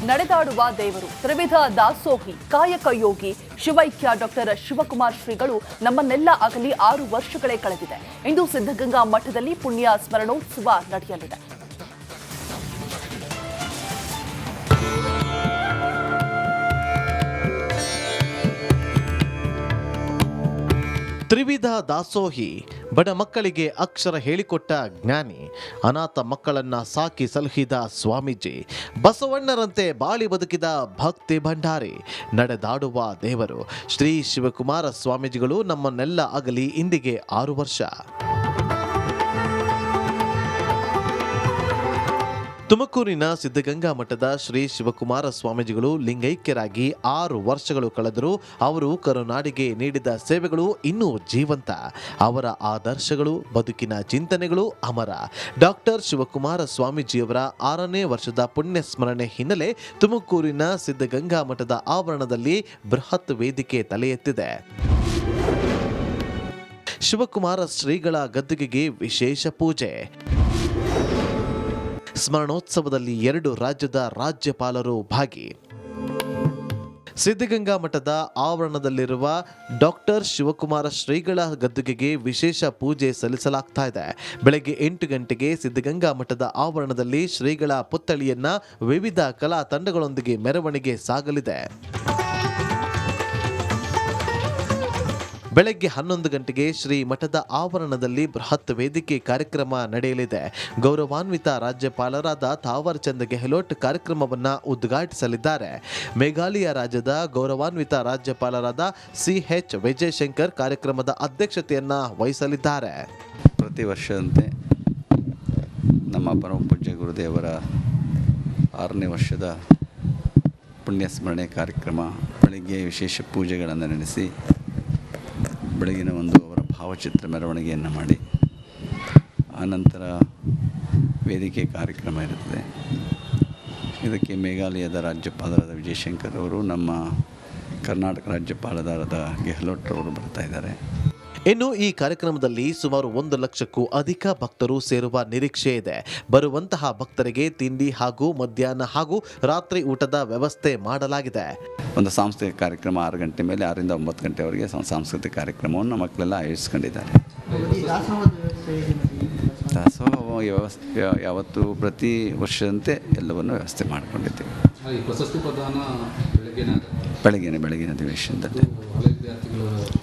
ನಡೆದಾಡುವ ದೇವರು ತ್ರಿವಿಧ ದಾಸೋಹಿ ಕಾಯಕ ಯೋಗಿ ಶಿವೈಕ್ಯ ಡಾಕ್ಟರ್ ಶಿವಕುಮಾರ್ ಶ್ರೀಗಳು ನಮ್ಮನ್ನೆಲ್ಲ ಅಗಲಿ 6 ವರ್ಷಗಳೇ ಕಳೆದಿದೆ. ಇಂದು ಸಿದ್ಧಗಂಗಾ ಮಠದಲ್ಲಿ ಪುಣ್ಯ ಸ್ಮರಣೋತ್ಸವ ನಡೆಯಲಿದೆ. ತ್ರಿವಿಧ ದಾಸೋಹಿ, ಬಡ ಮಕ್ಕಳಿಗೆ ಅಕ್ಷರ ಹೇಳಿಕೊಟ್ಟ ಜ್ಞಾನಿ, ಅನಾಥ ಮಕ್ಕಳನ್ನ ಸಾಕಿ ಸಲಹಿದ ಸ್ವಾಮೀಜಿ, ಬಸವಣ್ಣರಂತೆ ಬಾಳಿ ಬದುಕಿದ ಭಕ್ತಿ ಭಂಡಾರಿ, ನಡೆದಾಡುವ ದೇವರು ಶ್ರೀ ಶಿವಕುಮಾರ ಸ್ವಾಮೀಜಿಗಳು ನಮ್ಮನ್ನೆಲ್ಲ ಅಗಲಿ ಇಂದಿಗೆ 6 ವರ್ಷ. ತುಮಕೂರಿನ ಸಿದ್ಧಗಂಗಾ ಮಠದ ಶ್ರೀ ಶಿವಕುಮಾರ ಸ್ವಾಮೀಜಿಗಳು ಲಿಂಗೈಕ್ಯರಾಗಿ 6 ವರ್ಷಗಳು ಕಳೆದರೂ ಅವರು ಕರುನಾಡಿಗೆ ನೀಡಿದ ಸೇವೆಗಳು ಇನ್ನೂ ಜೀವಂತ. ಅವರ ಆದರ್ಶಗಳು, ಬದುಕಿನ ಚಿಂತನೆಗಳು ಅಮರ. ಡಾಕ್ಟರ್ ಶಿವಕುಮಾರ ಸ್ವಾಮೀಜಿಯವರ 6ನೇ ವರ್ಷದ ಪುಣ್ಯ ಸ್ಮರಣೆ ಹಿನ್ನೆಲೆ ತುಮಕೂರಿನ ಸಿದ್ಧಗಂಗಾ ಮಠದ ಆವರಣದಲ್ಲಿ ಬೃಹತ್ ವೇದಿಕೆ ತಲೆ ಎತ್ತಿದೆ. ಶಿವಕುಮಾರ ಶ್ರೀಗಳ ಗದ್ದುಗೆಗೆ ವಿಶೇಷ ಪೂಜೆ. ಸ್ಮರಣೋತ್ಸವದಲ್ಲಿ 2 ರಾಜ್ಯದ ರಾಜ್ಯಪಾಲರು ಭಾಗಿ. ಸಿದ್ಧಗಂಗಾ ಮಠದ ಆವರಣದಲ್ಲಿರುವ ಡಾಕ್ಟರ್ ಶಿವಕುಮಾರ ಶ್ರೀಗಳ ಗದ್ದುಗೆಗೆ ವಿಶೇಷ ಪೂಜೆ ಸಲ್ಲಿಸಲಾಗ್ತಾ ಇದೆ. ಬೆಳಗ್ಗೆ 8 ಗಂಟೆಗೆ ಸಿದ್ಧಗಂಗಾ ಮಠದ ಆವರಣದಲ್ಲಿ ಶ್ರೀಗಳ ಪುತ್ಥಳಿಯನ್ನ ವಿವಿಧ ಕಲಾ ತಂಡಗಳೊಂದಿಗೆ ಮೆರವಣಿಗೆ ಸಾಗಲಿದೆ. ಬೆಳಗ್ಗೆ 11 ಗಂಟೆಗೆ ಶ್ರೀ ಮಠದ ಆವರಣದಲ್ಲಿ ಬೃಹತ್ ವೇದಿಕೆ ಕಾರ್ಯಕ್ರಮ ನಡೆಯಲಿದೆ. ಗೌರವಾನ್ವಿತ ರಾಜ್ಯಪಾಲರಾದ ಥಾವರ್ ಚಂದ್ ಗೆಹ್ಲೋಟ್ ಕಾರ್ಯಕ್ರಮವನ್ನು ಉದ್ಘಾಟಿಸಲಿದ್ದಾರೆ. ಮೇಘಾಲಯ ರಾಜ್ಯದ ಗೌರವಾನ್ವಿತ ರಾಜ್ಯಪಾಲರಾದ CH ವಿಜಯಶಂಕರ್ ಕಾರ್ಯಕ್ರಮದ ಅಧ್ಯಕ್ಷತೆಯನ್ನ ವಹಿಸಲಿದ್ದಾರೆ. ಪ್ರತಿ ವರ್ಷದಂತೆ ನಮ್ಮ ಪರಮ ಪೂಜ್ಯ ಗುರುದೇವರ 6ನೇ ವರ್ಷದ ಪುಣ್ಯ ಸ್ಮರಣೆ ಕಾರ್ಯಕ್ರಮ ಬೆಳಗ್ಗೆ ವಿಶೇಷ ಪೂಜೆಗಳನ್ನು ನಡೆಸಿ ಬೆಳಗಿನ ಅವರ ಭಾವಚಿತ್ರ ಮೆರವಣಿಗೆಯನ್ನು ಮಾಡಿ ಆನಂತರ ವೇದಿಕೆ ಕಾರ್ಯಕ್ರಮ ಇರುತ್ತದೆ. ಇದಕ್ಕೆ ಮೇಘಾಲಯದ ರಾಜ್ಯಪಾಲರಾದ ವಿಜಯಶಂಕರ್ ಅವರು, ನಮ್ಮ ಕರ್ನಾಟಕ ರಾಜ್ಯಪಾಲರಾದ ಗೆಹ್ಲೋಟ್ ಅವರು ಬರ್ತಾ ಇದ್ದಾರೆ. ಇನ್ನು ಈ ಕಾರ್ಯಕ್ರಮದಲ್ಲಿ ಸುಮಾರು 1 ಲಕ್ಷಕ್ಕೂ ಅಧಿಕ ಭಕ್ತರು ಸೇರುವ ನಿರೀಕ್ಷೆ ಇದೆ. ಬರುವಂತಹ ಭಕ್ತರಿಗೆ ತಿಂಡಿ ಹಾಗೂ ಮಧ್ಯಾಹ್ನ ಹಾಗೂ ರಾತ್ರಿ ಊಟದ ವ್ಯವಸ್ಥೆ ಮಾಡಲಾಗಿದೆ. ಒಂದು ಸಾಂಸ್ಕೃತಿಕ ಕಾರ್ಯಕ್ರಮ 6 ಗಂಟೆ ಮೇಲೆ 6ರಿಂದ 9 ಗಂಟೆವರೆಗೆ ಸಾಂಸ್ಕೃತಿಕ ಕಾರ್ಯಕ್ರಮವನ್ನು ಮಕ್ಕಳೆಲ್ಲ ಆಯೋಜಿಸ್ಕೊಂಡಿದ್ದಾರೆ. ದಾಸೋಹ ವ್ಯವಸ್ಥೆ ಯಾವತ್ತು ಪ್ರತಿ ವರ್ಷದಂತೆ ಎಲ್ಲವನ್ನು ವ್ಯವಸ್ಥೆ ಮಾಡಿಕೊಂಡಿದ್ದೇವೆ. ಬೆಳಗಿನ ಅಧಿವೇಶನದಲ್ಲಿ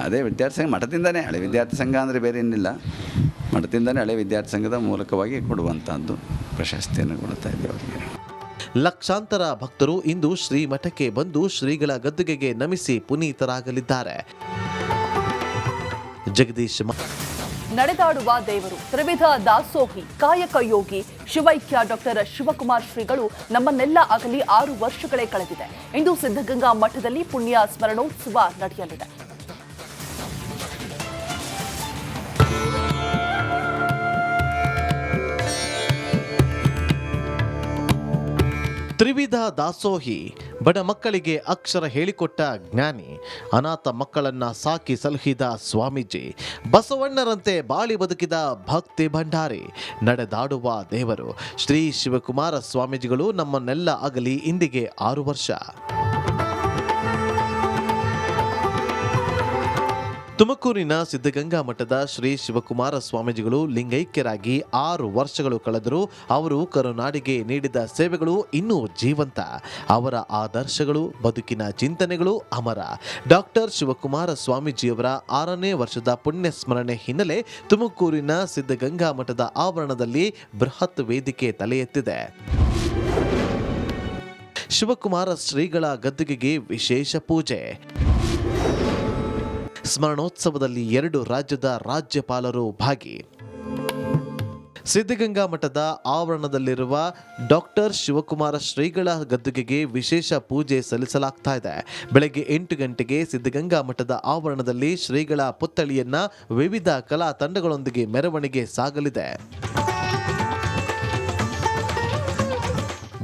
ಅದೇ ವಿದ್ಯಾರ್ಥಿ ಸಂಘ ಮಠದಿಂದನೇ, ಹಳೆ ವಿದ್ಯಾರ್ಥಿ ಸಂಘ ಅಂದರೆ ಬೇರೆ ಏನಿಲ್ಲ, ಮಠದಿಂದನೇ ಹಳೆ ವಿದ್ಯಾರ್ಥಿ ಸಂಘದ ಮೂಲಕವಾಗಿ ಕೊಡುವಂಥದ್ದು ಪ್ರಶಸ್ತಿಯನ್ನು ಕೊಡ್ತಾ ಇದ್ದೀವಿ ಅವರಿಗೆ. ಲಕ್ಷಾಂತರ ಭಕ್ತರು ಇಂದು ಶ್ರೀ ಮಠಕ್ಕೆ ಬಂದು ಶ್ರೀಗಳ ಗದ್ದುಗೆಗೆ ನಮಿಸಿ ಪುನೀತರಾಗಲಿದ್ದಾರೆ. ಜಗದೀಶ್. ನಡೆದಾಡುವ ದೇವರು ತ್ರಿವಿಧ ದಾಸೋಹಿ ಕಾಯಕ ಯೋಗಿ ಶಿವೈಕ್ಯ ಡಾಕ್ಟರ್ ಶಿವಕುಮಾರ್ ಶ್ರೀಗಳು ನಮ್ಮನ್ನೆಲ್ಲ ಅಗಲಿ 6 ವರ್ಷಗಳೇ ಕಳೆದಿದೆ. ಇಂದು ಸಿದ್ಧಗಂಗಾ ಮಠದಲ್ಲಿ ಪುಣ್ಯ ಸ್ಮರಣೋತ್ಸವ ನಡೆಯಲಿದೆ. ತ್ರಿವಿಧ ದಾಸೋಹಿ, ಬಡ ಮಕ್ಕಳಿಗೆ ಅಕ್ಷರ ಹೇಳಿಕೊಟ್ಟ ಜ್ಞಾನಿ, ಅನಾಥ ಮಕ್ಕಳನ್ನ ಸಾಕಿ ಸಲಹಿದ ಸ್ವಾಮೀಜಿ, ಬಸವಣ್ಣರಂತೆ ಬಾಳಿ ಬದುಕಿದ ಭಕ್ತಿ ಭಂಡಾರಿ, ನಡೆದಾಡುವ ದೇವರು ಶ್ರೀ ಶಿವಕುಮಾರ ಸ್ವಾಮೀಜಿಗಳು ನಮ್ಮನ್ನೆಲ್ಲ ಅಗಲಿ ಇಂದಿಗೆ 6 ವರ್ಷ. ತುಮಕೂರಿನ ಸಿದ್ಧಗಂಗಾ ಮಠದ ಶ್ರೀ ಶಿವಕುಮಾರ ಸ್ವಾಮೀಜಿಗಳು ಲಿಂಗೈಕ್ಯರಾಗಿ 6 ವರ್ಷಗಳು ಕಳೆದರೂ ಅವರು ಕರುನಾಡಿಗೆ ನೀಡಿದ ಸೇವೆಗಳು ಇನ್ನೂ ಜೀವಂತ. ಅವರ ಆದರ್ಶಗಳು, ಬದುಕಿನ ಚಿಂತನೆಗಳು ಅಮರ. ಡಾಕ್ಟರ್ ಶಿವಕುಮಾರ ಸ್ವಾಮೀಜಿಯವರ 6ನೇ ವರ್ಷದ ಪುಣ್ಯ ಸ್ಮರಣೆ ಹಿನ್ನೆಲೆ ತುಮಕೂರಿನ ಸಿದ್ಧಗಂಗಾ ಮಠದ ಆವರಣದಲ್ಲಿ ಬೃಹತ್ ವೇದಿಕೆ ತಲೆ ಎತ್ತಿದೆ. ಶಿವಕುಮಾರ ಶ್ರೀಗಳ ಗದ್ದುಗೆಗೆ ವಿಶೇಷ ಪೂಜೆ. ಸ್ಮರಣೋತ್ಸವದಲ್ಲಿ 2 ರಾಜ್ಯದ ರಾಜ್ಯಪಾಲರು ಭಾಗಿ. ಸಿದ್ಧಗಂಗಾ ಮಠದ ಆವರಣದಲ್ಲಿರುವ ಡಾಕ್ಟರ್ ಶಿವಕುಮಾರ ಶ್ರೀಗಳ ಗದ್ದುಗೆಗೆ ವಿಶೇಷ ಪೂಜೆ ಸಲ್ಲಿಸಲಾಗ್ತಾ ಇದೆ. ಬೆಳಗ್ಗೆ 8 ಗಂಟೆಗೆ ಸಿದ್ಧಗಂಗಾ ಮಠದ ಆವರಣದಲ್ಲಿ ಶ್ರೀಗಳ ಪುತ್ಥಳಿಯನ್ನ ವಿವಿಧ ಕಲಾ ತಂಡಗಳೊಂದಿಗೆ ಮೆರವಣಿಗೆ ಸಾಗಲಿದೆ.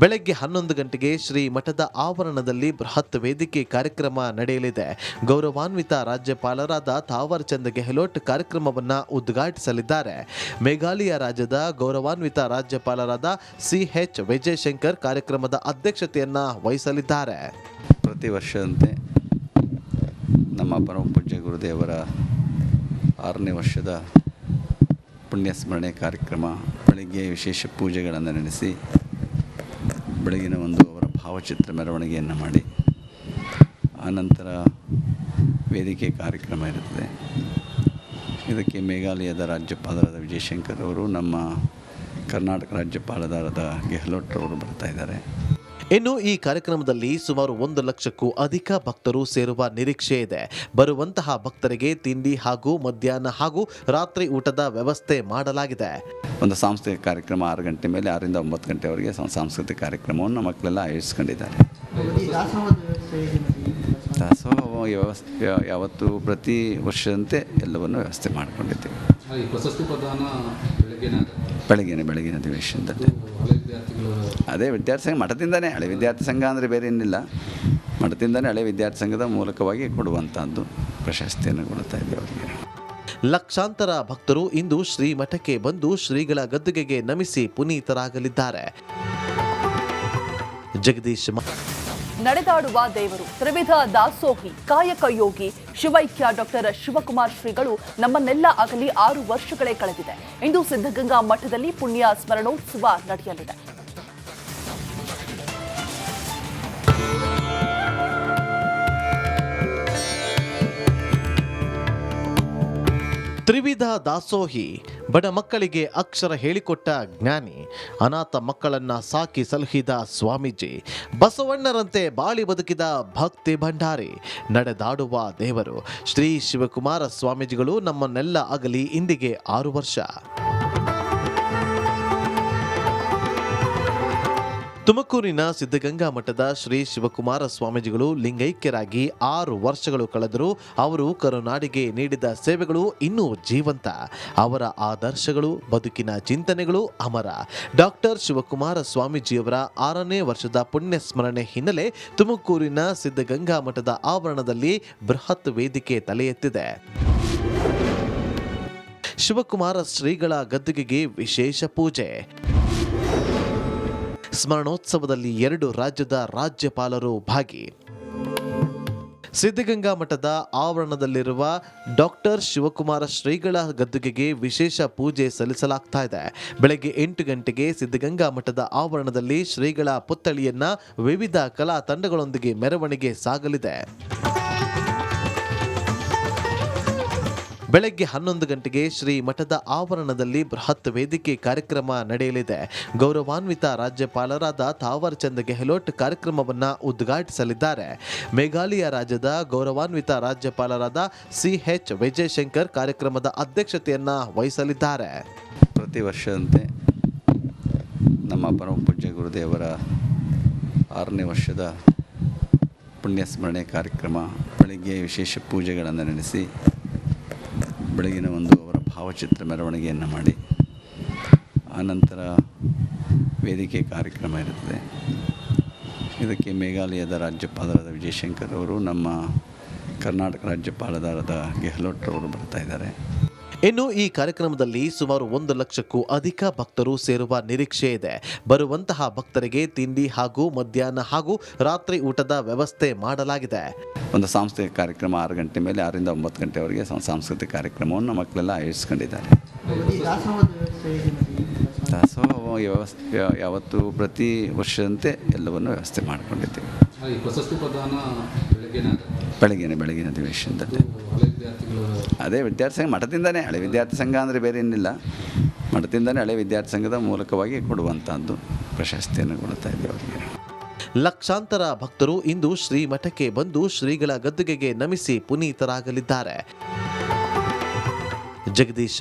ಬೆಳಗ್ಗೆ 11 ಗಂಟೆಗೆ ಶ್ರೀ ಮಠದ ಆವರಣದಲ್ಲಿ ಬೃಹತ್ ವೇದಿಕೆ ಕಾರ್ಯಕ್ರಮ ನಡೆಯಲಿದೆ. ಗೌರವಾನ್ವಿತ ರಾಜ್ಯಪಾಲರಾದ ಥಾವರ್ ಚಂದ್ ಗೆಹ್ಲೋಟ್ ಕಾರ್ಯಕ್ರಮವನ್ನು ಉದ್ಘಾಟಿಸಲಿದ್ದಾರೆ. ಮೇಘಾಲಯ ರಾಜ್ಯದ ಗೌರವಾನ್ವಿತ ರಾಜ್ಯಪಾಲರಾದ CH ವಿಜಯಶಂಕರ್ ಕಾರ್ಯಕ್ರಮದ ಅಧ್ಯಕ್ಷತೆಯನ್ನ ವಹಿಸಲಿದ್ದಾರೆ. ಪ್ರತಿ ವರ್ಷದಂತೆ ನಮ್ಮ ಪರಮ ಪೂಜ್ಯ ಗುರುದೇವರ 6ನೇ ವರ್ಷದ ಪುಣ್ಯ ಸ್ಮರಣೆ ಕಾರ್ಯಕ್ರಮ ಬೆಳಗ್ಗೆ ವಿಶೇಷ ಪೂಜೆಗಳನ್ನು ನಡೆಸಿ ಬೆಳಗಿನ ಒಂದು ಅವರ ಭಾವಚಿತ್ರ ಮೆರವಣಿಗೆಯನ್ನು ಮಾಡಿ ಆನಂತರ ವೇದಿಕೆ ಕಾರ್ಯಕ್ರಮ ಇರುತ್ತದೆ. ಇದಕ್ಕೆ ಮೇಘಾಲಯದ ರಾಜ್ಯಪಾಲರಾದ ವಿಜಯಶಂಕರ್ ಅವರು, ನಮ್ಮ ಕರ್ನಾಟಕ ರಾಜ್ಯಪಾಲರಾದ ಗೆಹ್ಲೋಟ್ ಅವರು ಬರ್ತಾ ಇದ್ದಾರೆ. ಇನ್ನು ಈ ಕಾರ್ಯಕ್ರಮದಲ್ಲಿ ಸುಮಾರು 1 ಲಕ್ಷಕ್ಕೂ ಅಧಿಕ ಭಕ್ತರು ಸೇರುವ ನಿರೀಕ್ಷೆ ಇದೆ. ಬರುವಂತಹ ಭಕ್ತರಿಗೆ ತಿಂಡಿ ಹಾಗೂ ಮಧ್ಯಾಹ್ನ ಹಾಗೂ ರಾತ್ರಿ ಊಟದ ವ್ಯವಸ್ಥೆ ಮಾಡಲಾಗಿದೆ. ಒಂದು ಸಾಂಸ್ಕೃತಿಕ ಕಾರ್ಯಕ್ರಮ 6 ಗಂಟೆ ಮೇಲೆ 6ರಿಂದ 9 ಗಂಟೆವರೆಗೆ ಸಾಂಸ್ಕೃತಿಕ ಕಾರ್ಯಕ್ರಮವನ್ನು ಮಕ್ಕಳೆಲ್ಲ ಆಯೋಜಿಸ್ಕೊಂಡಿದ್ದಾರೆ. ದಾಸೋಹ ವ್ಯವಸ್ಥೆ ಯಾವತ್ತು ಪ್ರತಿ ವರ್ಷದಂತೆ ಎಲ್ಲವನ್ನು ವ್ಯವಸ್ಥೆ ಮಾಡಿಕೊಂಡಿದ್ದೇವೆ. ಪ್ರಶಸ್ತಿ ಪ್ರದಾನ ಬೆಳಗಿನ ಅಧಿವೇಶನದಲ್ಲಿ ಅದೇ ವಿದ್ಯಾರ್ಥಿ ಸಂಘ ಮಠದಿಂದನೇ, ಹಳೆ ವಿದ್ಯಾರ್ಥಿ ಸಂಘ ಅಂದರೆ ಬೇರೆ ಏನಿಲ್ಲ, ಮಠದಿಂದನೇ ಹಳೆ ವಿದ್ಯಾರ್ಥಿ ಸಂಘದ ಮೂಲಕವಾಗಿ ಕೊಡುವಂಥದ್ದು ಪ್ರಶಸ್ತಿಯನ್ನು ಕೊಡ್ತಾ ಇದ್ದೇವೆ ಅವರಿಗೆ. ಲಕ್ಷಾಂತರ ಭಕ್ತರು ಇಂದು ಶ್ರೀ ಮಠಕ್ಕೆ ಬಂದು ಶ್ರೀಗಳ ಗದ್ದುಗೆಗೆ ನಮಿಸಿ ಪುನೀತರಾಗಲಿದ್ದಾರೆ. ಜಗದೀಶ್ ನಡೆದಾಡುವ ದೇವರು, ತ್ರಿವಿಧ ದಾಸೋಹಿ, ಕಾಯಕ ಯೋಗಿ, ಶಿವೈಕ್ಯ ಡಾಕ್ಟರ್ ಶಿವಕುಮಾರ್ ಶ್ರೀಗಳು ನಮ್ಮನ್ನೆಲ್ಲ ಅಗಲಿ 6 ವರ್ಷಗಳೇ ಕಳೆದಿದೆ. ಇಂದು ಸಿದ್ಧಗಂಗಾ ಮಠದಲ್ಲಿ ಪುಣ್ಯ ಸ್ಮರಣೋತ್ಸವ ನಡೆಯಲಿದೆ. ತ್ರಿವಿಧ ದಾಸೋಹಿ, ಬಡ ಮಕ್ಕಳಿಗೆ ಅಕ್ಷರ ಹೇಳಿಕೊಟ್ಟ ಜ್ಞಾನಿ, ಅನಾಥ ಮಕ್ಕಳನ್ನ ಸಾಕಿ ಸಲಹಿದ ಸ್ವಾಮೀಜಿ, ಬಸವಣ್ಣರಂತೆ ಬಾಳಿ ಬದುಕಿದ ಭಕ್ತಿ ಭಂಡಾರಿ, ನಡೆದಾಡುವ ದೇವರು ಶ್ರೀ ಶಿವಕುಮಾರ ಸ್ವಾಮೀಜಿಗಳು ನಮ್ಮನ್ನೆಲ್ಲ ಅಗಲಿ ಇಂದಿಗೆ 6 ವರ್ಷ. ತುಮಕೂರಿನ ಸಿದ್ಧಗಂಗಾ ಮಠದ ಶ್ರೀ ಶಿವಕುಮಾರ ಸ್ವಾಮೀಜಿಗಳು ಲಿಂಗೈಕ್ಯರಾಗಿ 6 ವರ್ಷಗಳು ಕಳೆದರೂ ಅವರು ಕರುನಾಡಿಗೆ ನೀಡಿದ ಸೇವೆಗಳು ಇನ್ನೂ ಜೀವಂತ. ಅವರ ಆದರ್ಶಗಳು, ಬದುಕಿನ ಚಿಂತನೆಗಳು ಅಮರ. ಡಾಕ್ಟರ್ ಶಿವಕುಮಾರ ಸ್ವಾಮೀಜಿಯವರ 6ನೇ ವರ್ಷದ ಪುಣ್ಯ ಸ್ಮರಣೆ ಹಿನ್ನೆಲೆ ತುಮಕೂರಿನ ಸಿದ್ಧಗಂಗಾ ಮಠದ ಆವರಣದಲ್ಲಿ ಬೃಹತ್ ವೇದಿಕೆ ತಲೆ ಎತ್ತಿದೆ. ಶಿವಕುಮಾರ ಶ್ರೀಗಳ ಗದ್ದುಗೆಗೆ ವಿಶೇಷ ಪೂಜೆ. ಸ್ಮರಣೋತ್ಸವದಲ್ಲಿ 2 ರಾಜ್ಯದ ರಾಜ್ಯಪಾಲರು ಭಾಗಿ. ಸಿದ್ಧಗಂಗಾ ಮಠದ ಆವರಣದಲ್ಲಿರುವ ಡಾಕ್ಟರ್ ಶಿವಕುಮಾರ ಶ್ರೀಗಳ ಗದ್ದುಗೆಗೆ ವಿಶೇಷ ಪೂಜೆ ಸಲ್ಲಿಸಲಾಗ್ತಾ ಇದೆ. ಬೆಳಗ್ಗೆ 8 ಗಂಟೆಗೆ ಸಿದ್ಧಗಂಗಾ ಮಠದ ಆವರಣದಲ್ಲಿ ಶ್ರೀಗಳ ಪುತ್ಥಳಿಯನ್ನ ವಿವಿಧ ಕಲಾ ತಂಡಗಳೊಂದಿಗೆ ಮೆರವಣಿಗೆ ಸಾಗಲಿದೆ. ಬೆಳಗ್ಗೆ 11 ಗಂಟೆಗೆ ಶ್ರೀ ಮಠದ ಆವರಣದಲ್ಲಿ ಬೃಹತ್ ವೇದಿಕೆ ಕಾರ್ಯಕ್ರಮ ನಡೆಯಲಿದೆ. ಗೌರವಾನ್ವಿತ ರಾಜ್ಯಪಾಲರಾದ ಥಾವರ್ ಚಂದ್ ಗೆಹ್ಲೋಟ್ ಕಾರ್ಯಕ್ರಮವನ್ನು ಉದ್ಘಾಟಿಸಲಿದ್ದಾರೆ. ಮೇಘಾಲಯ ರಾಜ್ಯದ ಗೌರವಾನ್ವಿತ ರಾಜ್ಯಪಾಲರಾದ CH ವಿಜಯಶಂಕರ್ ಕಾರ್ಯಕ್ರಮದ ಅಧ್ಯಕ್ಷತೆಯನ್ನ ವಹಿಸಲಿದ್ದಾರೆ. ಪ್ರತಿ ವರ್ಷದಂತೆ ನಮ್ಮ ಪರಮ ಪೂಜ್ಯ ಗುರುದೇವರ 6ನೇ ವರ್ಷದ ಪುಣ್ಯ ಸ್ಮರಣೆ ಕಾರ್ಯಕ್ರಮ ಬೆಳಗ್ಗೆ ವಿಶೇಷ ಪೂಜೆಗಳನ್ನು ನಡೆಸಿ ಬೆಳಗಿನ ಒಂದು ಅವರ ಭಾವಚಿತ್ರ ಮೆರವಣಿಗೆಯನ್ನು ಮಾಡಿ ಆನಂತರ ವೇದಿಕೆ ಕಾರ್ಯಕ್ರಮ ಇರುತ್ತದೆ. ಇದಕ್ಕೆ ಮೇಘಾಲಯದ ರಾಜ್ಯಪಾಲರಾದ ವಿಜಯಶಂಕರ್ ಅವರು, ನಮ್ಮ ಕರ್ನಾಟಕ ರಾಜ್ಯಪಾಲರಾದ ಗೆಹ್ಲೋಟ್ ಅವರು ಬರ್ತಾ ಇದ್ದಾರೆ. ಇನ್ನು ಈ ಕಾರ್ಯಕ್ರಮದಲ್ಲಿ ಸುಮಾರು 1 ಲಕ್ಷಕ್ಕೂ ಅಧಿಕ ಭಕ್ತರು ಸೇರುವ ನಿರೀಕ್ಷೆ ಇದೆ. ಬರುವಂತಹ ಭಕ್ತರಿಗೆ ತಿಂಡಿ ಹಾಗೂ ಮಧ್ಯಾಹ್ನ ಹಾಗೂ ರಾತ್ರಿ ಊಟದ ವ್ಯವಸ್ಥೆ ಮಾಡಲಾಗಿದೆ. ಒಂದು ಸಾಂಸ್ಕೃತಿಕ ಕಾರ್ಯಕ್ರಮ 6 ಗಂಟೆ ಮೇಲೆ 6ರಿಂದ 9 ಗಂಟೆವರೆಗೆ ಸಾಂಸ್ಕೃತಿಕ ಕಾರ್ಯಕ್ರಮವನ್ನು ಮಕ್ಕಳೆಲ್ಲ ಆಯೋಜಿಸ್ಕೊಂಡಿದ್ದಾರೆ. ದಾಸೋಹ ವ್ಯವಸ್ಥೆ ಯಾವತ್ತು ಪ್ರತಿ ವರ್ಷದಂತೆ ಎಲ್ಲವನ್ನು ವ್ಯವಸ್ಥೆ ಮಾಡಿಕೊಂಡಿದ್ದೇವೆ. ಪ್ರಶಸ್ತಿ ಪ್ರದಾನ ಬೆಳಗಿನ ಅಧಿವೇಶನದಲ್ಲಿ ಅದೇ ವಿದ್ಯಾರ್ಥಿ ಸಂಘ ಮಠದಿಂದನೇ, ಹಳೆ ವಿದ್ಯಾರ್ಥಿ ಸಂಘ ಅಂದರೆ ಬೇರೆ ಏನಿಲ್ಲ, ಮಠದಿಂದನೇ ಹಳೆ ವಿದ್ಯಾರ್ಥಿ ಸಂಘದ ಮೂಲಕವಾಗಿ ಕೊಡುವಂಥದ್ದು ಪ್ರಶಸ್ತಿಯನ್ನು ಕೊಡ್ತಾ ಇದ್ದೇವೆ ಅವರಿಗೆ. ಲಕ್ಷಾಂತರ ಭಕ್ತರು ಇಂದು ಶ್ರೀ ಮಠಕ್ಕೆ ಬಂದು ಶ್ರೀಗಳ ಗದ್ದುಗೆಗೆ ನಮಿಸಿ ಪುನೀತರಾಗಲಿದ್ದಾರೆ. ಜಗದೀಶ್